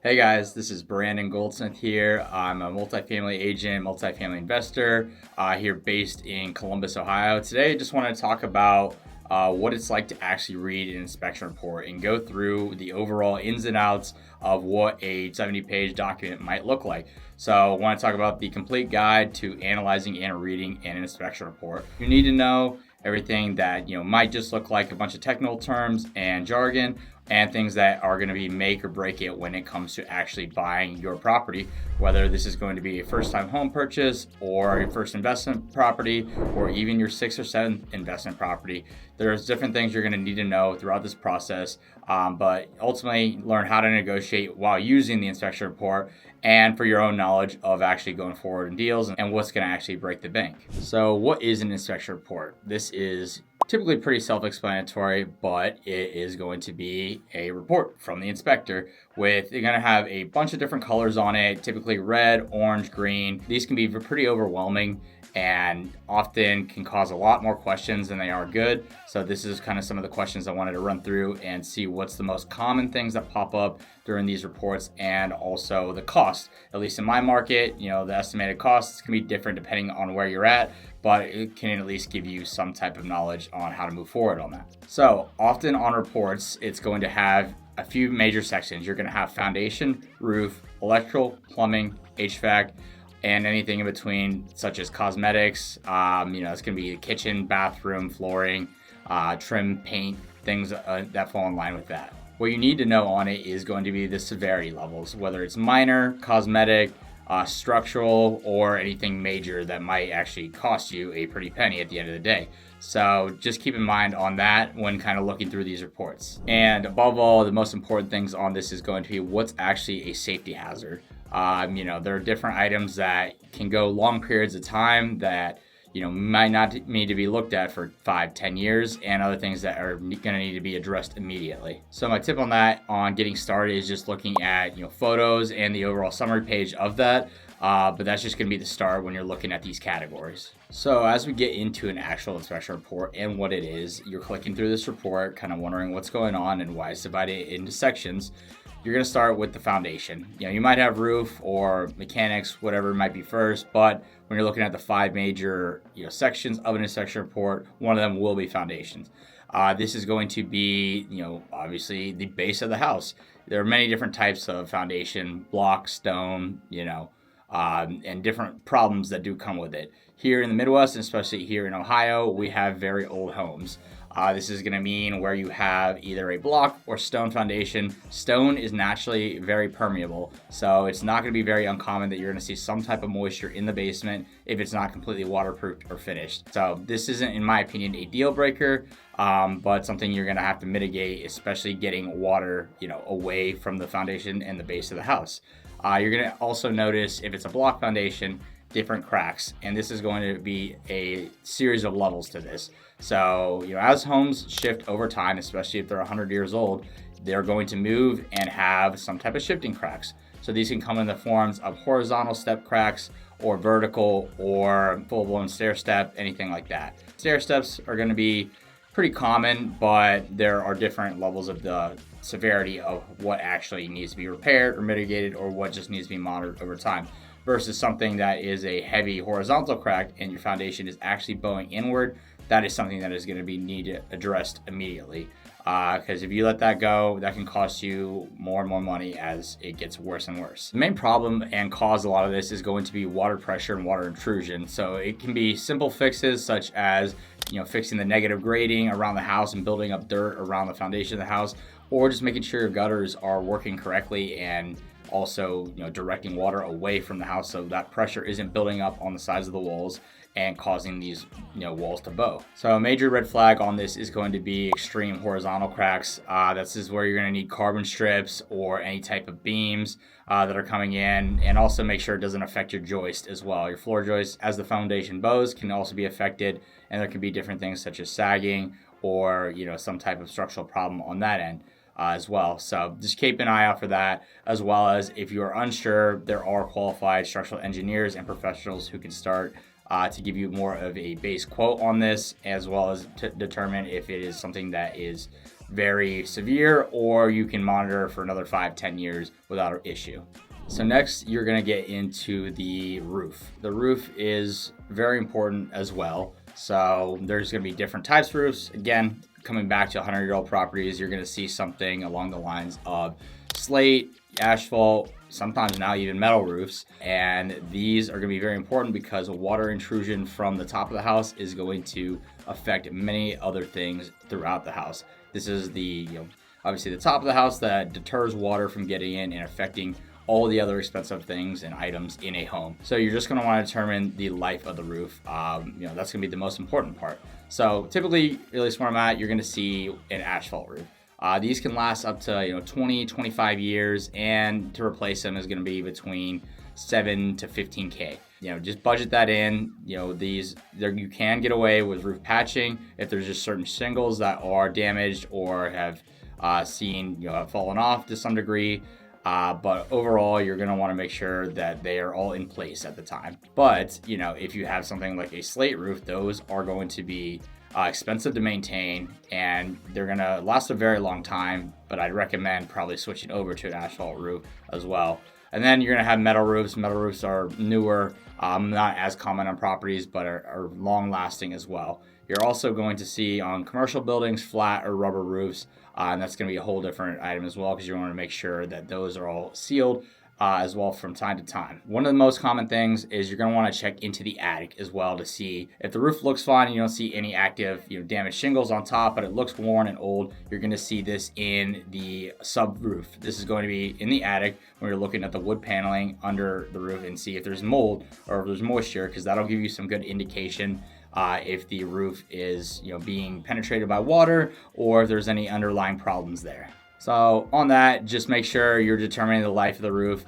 Hey guys, this is Brandon Goldsmith here. I'm a multifamily agent, multifamily investor here based in Columbus, Ohio. Today, I just want to talk about what it's like to actually read an inspection report and go through the overall ins and outs of what a 70-page document might look like. So I want to talk about the complete guide to analyzing and reading an inspection report. You need to know everything that might just look like a bunch of technical terms and jargon, and things that are going to be make or break it when it comes to actually buying your property, whether this is going to be a first-time home purchase or your first investment property or even your sixth or seventh investment property. There's different things you're going to need to know throughout this process, but ultimately learn how to negotiate while using the inspection report, and for your own knowledge of actually going forward in deals and what's going to actually break the bank. So what is an inspection report? This is typically pretty self-explanatory, but it is going to be a report from the inspector with, you're going to have a bunch of different colors on it, typically red, orange, green. These can be pretty overwhelming and often can cause a lot more questions than they are good. So this is kind of some of the questions I wanted to run through and see what's the most common things that pop up during these reports, and also the cost. At least in my market, the estimated costs can be different depending on where you're at, but it can at least give you some type of knowledge on how to move forward on that. So often on reports, it's going to have a few major sections. You're going to have foundation, roof, electrical, plumbing, HVAC, and anything in between, such as cosmetics. It's going to be kitchen, bathroom, flooring, trim, paint, things that fall in line with that. What you need to know on it is going to be the severity levels, whether it's minor, cosmetic, structural, or anything major that might actually cost you a pretty penny at the end of the day. So just keep in mind on that when kind of looking through these reports. And above all, the most important things on this is going to be what's actually a safety hazard. There are different items that can go long periods of time that might not need to be looked at for 5-10 years, and other things that are going to need to be addressed immediately. So my tip on that, on getting started, is just looking at photos and the overall summary page of that. But that's just going to be the start when you're looking at these categories. So as we get into an actual inspection report and what it is, you're clicking through this report, kind of wondering what's going on and why it's divided into sections. You're going to start with the foundation. You might have roof or mechanics, whatever might be first, but when you're looking at the 5 major sections of an inspection report, one of them will be foundations. This is going to be, obviously the base of the house. There are many different types of foundation, block, stone, and different problems that do come with it. Here in the Midwest, and especially here in Ohio, we have very old homes. This is going to mean where you have either a block or stone foundation. Stone is naturally very permeable, so it's not going to be very uncommon that you're going to see some type of moisture in the basement if it's not completely waterproofed or finished. So this isn't, in my opinion, a deal breaker, but something you're going to have to mitigate, especially getting water, away from the foundation and the base of the house. You're going to also notice, if it's a block foundation, different cracks, and this is going to be a series of levels to this. So as homes shift over time, especially if they're 100 years old, they're going to move and have some type of shifting cracks. So these can come in the forms of horizontal step cracks, or vertical, or full-blown stair step, anything like that. Stair steps are going to be pretty common, but there are different levels of the severity of what actually needs to be repaired or mitigated, or what just needs to be monitored over time, versus something that is a heavy horizontal crack and your foundation is actually bowing inward. That is something that is going to be needed addressed immediately, because if you let that go, that can cost you more and more money as it gets worse and worse. The main problem and cause a lot of this is going to be water pressure and water intrusion. So it can be simple fixes, such as fixing the negative grading around the house and building up dirt around the foundation of the house, or just making sure your gutters are working correctly, and also directing water away from the house so that pressure isn't building up on the sides of the walls and causing these walls to bow. So a major red flag on this is going to be extreme horizontal cracks. This is where you're going to need carbon strips or any type of beams that are coming in, and also make sure it doesn't affect your joist as well. Your floor joist, as the foundation bows, can also be affected, and there can be different things such as sagging or some type of structural problem on that end. As well. So just keep an eye out for that, as well as, if you are unsure, there are qualified structural engineers and professionals who can start to give you more of a base quote on this, as well as to determine if it is something that is very severe, or you can monitor for another 5-10 years without an issue. So next, you're gonna get into the roof. The roof is very important as well. So there's gonna be different types of roofs. Again, coming back to 100-year-old properties, you're gonna see something along the lines of slate, asphalt, sometimes now even metal roofs. And these are gonna be very important because water intrusion from the top of the house is going to affect many other things throughout the house. This is the, obviously the top of the house that deters water from getting in and affecting all the other expensive things and items in a home. So you're just gonna wanna determine the life of the roof. That's gonna be the most important part. So typically, at least where I'm at, you're gonna see an asphalt roof. These can last up to 20, 25 years, and to replace them is gonna be between 7 to 15K. Just budget that in. You can get away with roof patching if there's just certain shingles that are damaged or have fallen off to some degree. But overall, you're going to want to make sure that they are all in place at the time. But, if you have something like a slate roof, those are going to be expensive to maintain, and they're going to last a very long time. But I'd recommend probably switching over to an asphalt roof as well. And then you're going to have metal roofs. Metal roofs are newer, not as common on properties, but are long lasting as well. You're also going to see on commercial buildings flat or rubber roofs, and that's going to be a whole different item as well, because you want to make sure that those are all sealed as well from time to time. One of the most common things is you're going to want to check into the attic as well to see if the roof looks fine and you don't see any active damaged shingles on top, but it looks worn and old. You're going to see this in the sub roof. This is going to be in the attic when you're looking at the wood paneling under the roof and see if there's mold or if there's moisture, because that'll give you some good indication if the roof is being penetrated by water or if there's any underlying problems there. So on that, just make sure you're determining the life of the roof.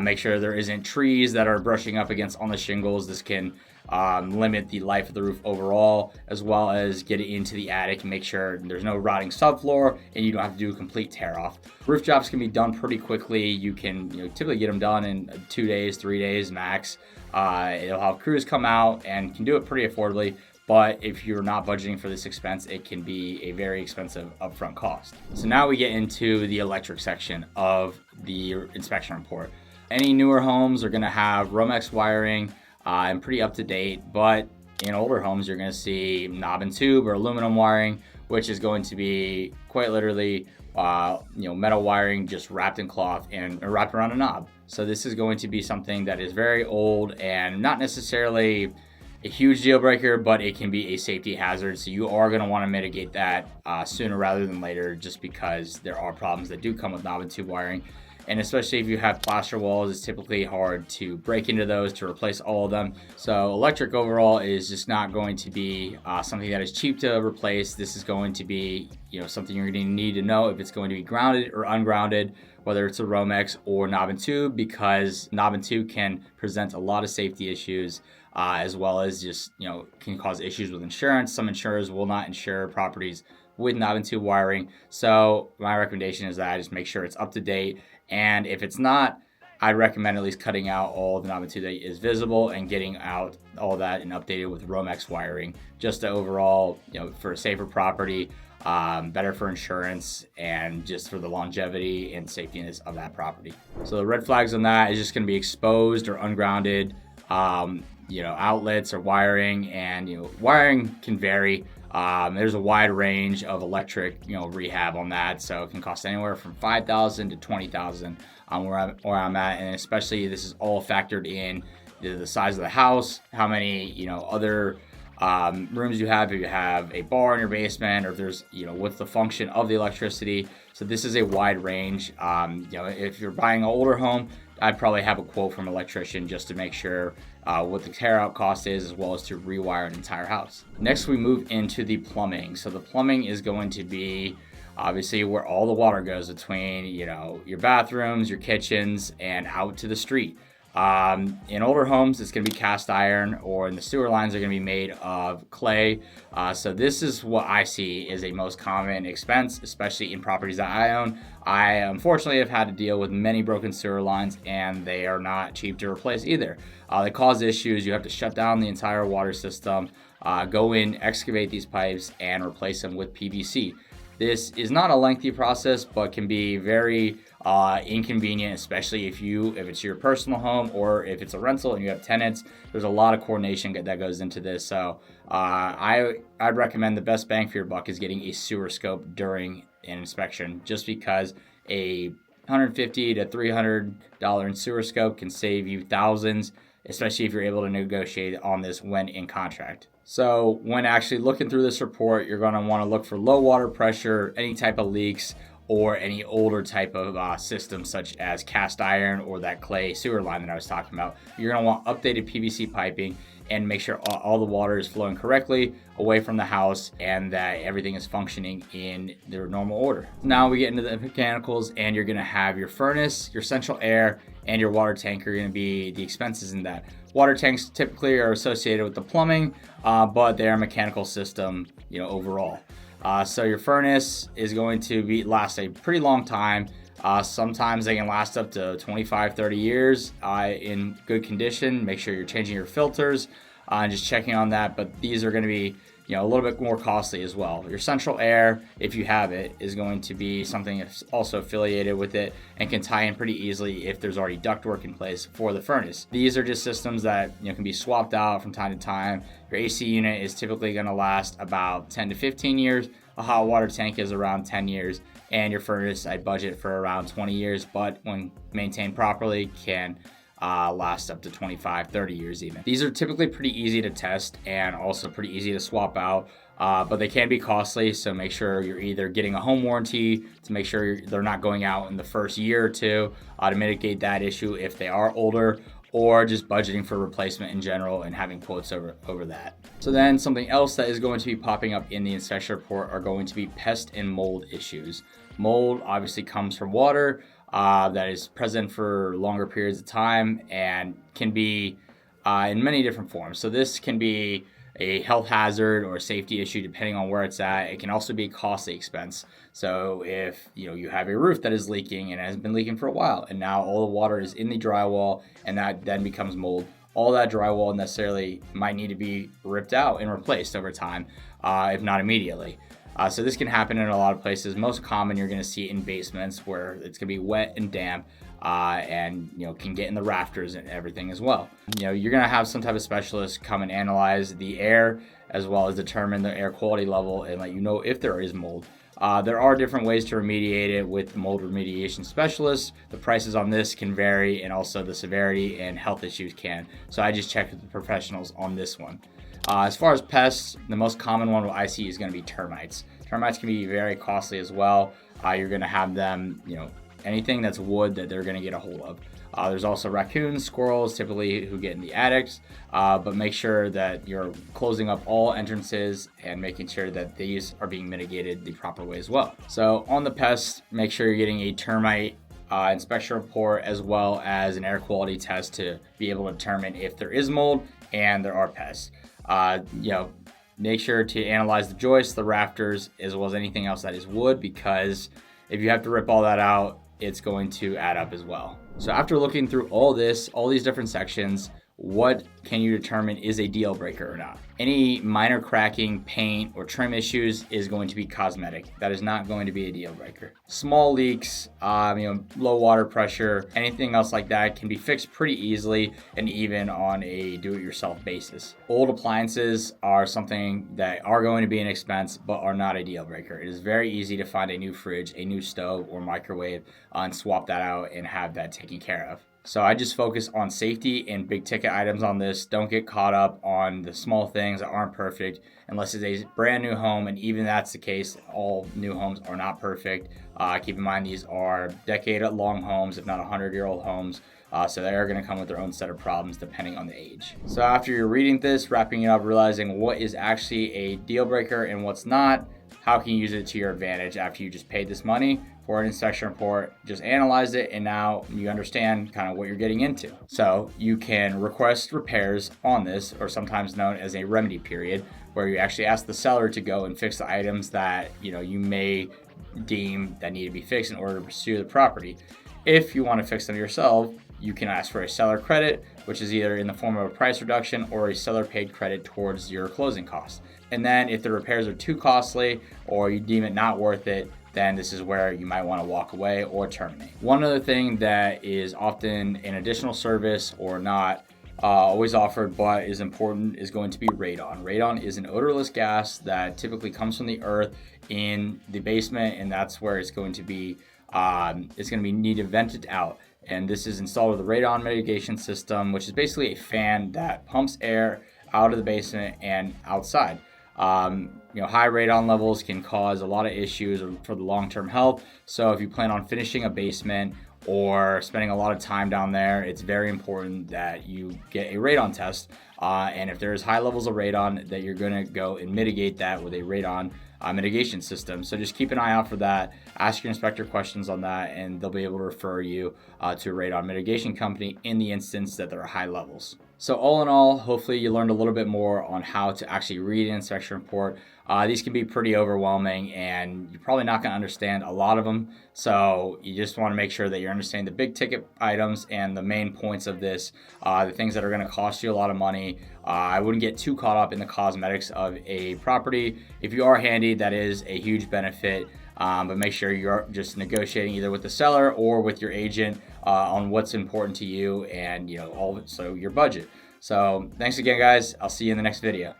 Make sure there isn't trees that are brushing up against on the shingles. This can limit the life of the roof overall, as well as get it into the attic and make sure there's no rotting subfloor and you don't have to do a complete tear off. Roof jobs can be done pretty quickly. You can typically get them done in 2 days, 3 days max. It'll have crews come out and can do it pretty affordably. But if you're not budgeting for this expense, it can be a very expensive upfront cost. So now we get into the electric section of the inspection report. Any newer homes are going to have Romex wiring and pretty up to date, but in older homes, you're going to see knob and tube or aluminum wiring, which is going to be quite literally metal wiring just wrapped in cloth and wrapped around a knob. So this is going to be something that is very old and not necessarily a huge deal breaker, but it can be a safety hazard. So you are going to want to mitigate that sooner rather than later, just because there are problems that do come with knob and tube wiring. And especially if you have plaster walls, it's typically hard to break into those to replace all of them. So electric overall is just not going to be something that is cheap to replace. This is going to be something you're going to need to know if it's going to be grounded or ungrounded, whether it's a Romex or knob and tube, because knob and tube can present a lot of safety issues. As well as just, can cause issues with insurance. Some insurers will not insure properties with knob and tube wiring. So my recommendation is that I just make sure it's up to date. And if it's not, I'd recommend at least cutting out all the knob and tube that is visible and getting out all that and updated with Romex wiring, just to overall, for a safer property, better for insurance, and just for the longevity and safetiness of that property. So the red flags on that is just going to be exposed or ungrounded outlets or wiring, and wiring can vary. There's a wide range of electric rehab on that, so it can cost anywhere from $5,000 to $20,000 where I'm at, and especially this is all factored in the size of the house, how many other rooms you have, if you have a bar in your basement, or if there's what's the function of the electricity. So this is a wide range. If you're buying an older home, I'd probably have a quote from an electrician just to make sure what the tear out cost is, as well as to rewire an entire house. Next, we move into the plumbing. So the plumbing is going to be obviously where all the water goes between your bathrooms, your kitchens, and out to the street. In older homes, it's going to be cast iron, or in the sewer lines are going to be made of clay. So this is what I see is a most common expense, especially in properties that I own. I unfortunately have had to deal with many broken sewer lines, and they are not cheap to replace either. They cause issues. You have to shut down the entire water system, go in, excavate these pipes, and replace them with PVC. This is not a lengthy process, but can be very inconvenient, especially if it's your personal home or if it's a rental and you have tenants. There's a lot of coordination that goes into this. So I'd recommend the best bang for your buck is getting a sewer scope during an inspection, just because a $150 to $300 in sewer scope can save you thousands, especially if you're able to negotiate on this when in contract. So when actually looking through this report, you're going to want to look for low water pressure, any type of leaks, or any older type of system such as cast iron or that clay sewer line that I was talking about. You're going to want updated PVC piping and make sure all the water is flowing correctly away from the house and that everything is functioning in their normal order. Now we get into the mechanicals, and you're going to have your furnace, your central air, and your water tank are going to be the expenses in that. Water tanks typically are associated with the plumbing, but they're a mechanical system, overall. So your furnace is going to last a pretty long time. Sometimes they can last up to 25, 30 years in good condition. Make sure you're changing your filters and just checking on that. But these are going to be a little bit more costly as well. Your central air, if you have it, is going to be something that's also affiliated with it and can tie in pretty easily if there's already ductwork in place for the furnace. These are just systems that can be swapped out from time to time. Your AC unit is typically going to last about 10 to 15 years. A hot water tank is around 10 years. And your furnace, I'd budget for around 20 years, but when maintained properly, can last up to 25, 30 years even. These are typically pretty easy to test and also pretty easy to swap out, but they can be costly. So make sure you're either getting a home warranty to make sure they're not going out in the first year or two to mitigate that issue if they are older, or just budgeting for replacement in general and having quotes over that. So then something else that is going to be popping up in the inspection report are going to be pest and mold issues. Mold obviously comes from water that is present for longer periods of time and can be in many different forms. So this can be a health hazard or a safety issue depending on where it's at. It can also be a costly expense. So if you have a roof that is leaking and has been leaking for a while, and now all the water is in the drywall and that then becomes mold, all that drywall necessarily might need to be ripped out and replaced over time, if not immediately. So this can happen in a lot of places. Most common, you're going to see it in basements where it's going to be wet and damp, and can get in the rafters and everything as well. You're going to have some type of specialist come and analyze the air as well as determine the air quality level and let you know if there is mold. There are different ways to remediate it with mold remediation specialists. The prices on this can vary, and also the severity and health issues can. So I just checked with the professionals on this one. As far as pests, the most common one I see is going to be termites. Termites can be very costly as well. You're going to have them, anything that's wood that they're going to get a hold of. There's also raccoons, squirrels, typically who get in the attics, but make sure that you're closing up all entrances and making sure that these are being mitigated the proper way as well. So on the pests, make sure you're getting a termite inspection report as well as an air quality test to be able to determine if there is mold and there are pests. Make sure to analyze the joists, the rafters, as well as anything else that is wood, because if you have to rip all that out, it's going to add up as well. So after looking through all these different sections, what can you determine is a deal breaker or not? Any minor cracking, paint, or trim issues is going to be cosmetic. That is not going to be a deal breaker. Small leaks, low water pressure, anything else like that can be fixed pretty easily and even on a do-it-yourself basis. Old appliances are something that are going to be an expense but are not a deal breaker. It is very easy to find a new fridge, a new stove, or microwave and swap that out and have that taken care of. So I just focus on safety and big ticket items on this. Don't get caught up on the small things that aren't perfect unless it's a brand new home. And even that's the case, all new homes are not perfect. Keep in mind, these are decade-long homes, if not 100-year-old homes. So they are going to come with their own set of problems depending on the age. So after you're reading this, wrapping it up, realizing what is actually a deal breaker and what's not, how can you use it to your advantage after you just paid this money for an inspection report, just analyze it, and now you understand kind of what you're getting into. So you can request repairs on this, or sometimes known as a remedy period, where you actually ask the seller to go and fix the items that you may deem that need to be fixed in order to pursue the property. If you want to fix them yourself, you can ask for a seller credit, which is either in the form of a price reduction or a seller paid credit towards your closing costs. And then if the repairs are too costly or you deem it not worth it, then this is where you might want to walk away or terminate. One other thing that is often an additional service or not always offered but is important is going to be radon. Radon is an odorless gas that typically comes from the earth in the basement, and that's where it's going to be needed vented out. And this is installed with a radon mitigation system, which is basically a fan that pumps air out of the basement and outside. High radon levels can cause a lot of issues for the long-term health. So if you plan on finishing a basement or spending a lot of time down there, it's very important that you get a radon test. And if there's high levels of radon, that you're going to go and mitigate that with a radon mitigation system. So just keep an eye out for that. Ask your inspector questions on that, and they'll be able to refer you to a radon mitigation company in the instance that there are high levels. So all in all, hopefully you learned a little bit more on how to actually read an inspection report. These can be pretty overwhelming, and you're probably not going to understand a lot of them. So you just want to make sure that you're understanding the big ticket items and the main points of this, the things that are going to cost you a lot of money. I wouldn't get too caught up in the cosmetics of a property. If you are handy, that is a huge benefit. But make sure you're just negotiating either with the seller or with your agent on what's important to you and all of it, so your budget. So thanks again, guys. I'll see you in the next video.